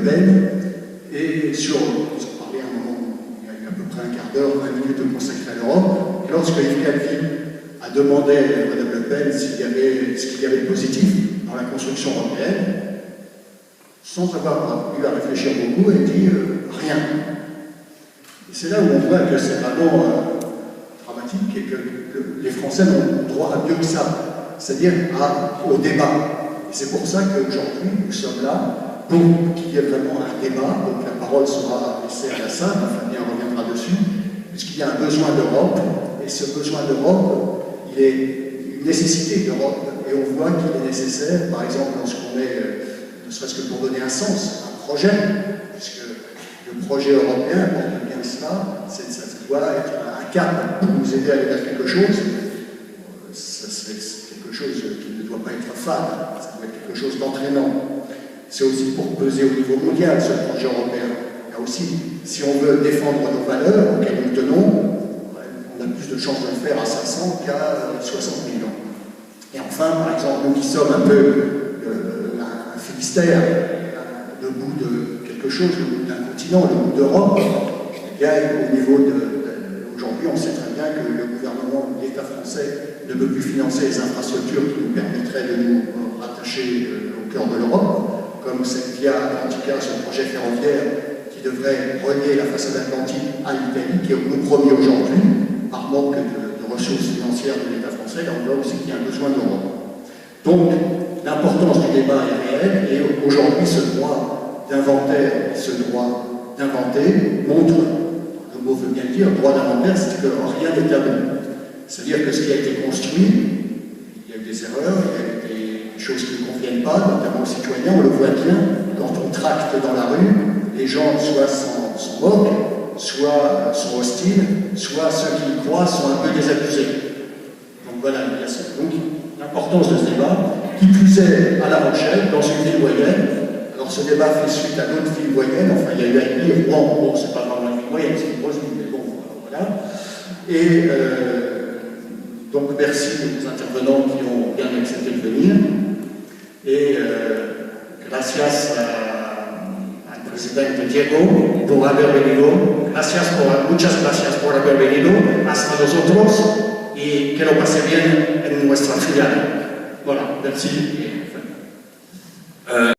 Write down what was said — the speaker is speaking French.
Pen. Et sur, ils ont parlé à un moment, il y a eu à peu près un quart d'heure, 20 minutes consacrées à l'Europe. Et lorsque Yves Calvi a demandé à Mme Le Pen ce qu'il y avait de positif dans la construction européenne, sans avoir eu à réfléchir beaucoup, elle dit rien. Et c'est là où on voit que c'est vraiment dramatique et que les Français n'ont droit à mieux que ça, c'est-à-dire au débat. Et c'est pour ça qu'aujourd'hui, nous sommes là pour qu'il y ait vraiment un débat, donc la parole sera laissée à la salle, Fabien reviendra dessus, puisqu'il y a un besoin d'Europe, et ce besoin d'Europe, il est une nécessité d'Europe, et on voit qu'il est nécessaire, par exemple, lorsqu'on est, ne serait-ce que pour donner un sens, un projet, puisque le projet européen porte bien cela, ça doit être un cap pour nous aider à aller vers quelque chose. C'est quelque chose qui ne doit pas être fade, ça doit être quelque chose d'entraînant. C'est aussi pour peser au niveau mondial ce projet européen. Là aussi, si on veut défendre nos valeurs auxquelles nous tenons, on a plus de chances de le faire à 500 qu'à 60 000 ans. Et enfin, par exemple, nous qui sommes un peu un Finistère, le bout de quelque chose, le bout d'un continent, le bout d'Europe, eh bien, au niveau aujourd'hui, on sait très bien que le gouvernement, l'État français, ne peut plus financer les infrastructures qui nous permettraient de nous rattacher au cœur de l'Europe, comme cette Via Atlantica, ce projet ferroviaire qui devrait relier la façade atlantique à l'Italie, qui est au compromis aujourd'hui, par manque de ressources financières de l'État français. On voit aussi qu'il y a un besoin d'Europe. Donc, l'importance du débat est réelle, et aujourd'hui, ce droit d'inventaire, ce droit d'inventer montre, le mot veut bien dire, droit d'inventaire, c'est que rien n'est tabou. C'est-à-dire que ce qui a été construit, il y a eu des erreurs, il y a eu des choses qui ne conviennent pas, notamment aux citoyens, on le voit bien, quand on tracte dans la rue, les gens soit s'en moquent, soit sont hostiles, soit ceux qui y croient sont un peu désabusés. Donc voilà, donc l'importance de ce débat, qui plus est à La Rochelle, dans une ville moyenne. Alors ce débat fait suite à d'autres villes moyennes, enfin il y a eu Albi, Rouen, bon c'est pas vraiment une ville moyenne, c'est une grosse ville, mais bon, voilà. Et donc merci aux intervenants qui ont bien accepté de venir. Et gracias al presidente Diego por haber venido. Muchas gracias por haber venido hasta nosotros y que lo pase bien en nuestra ciudad. Voilà, merci.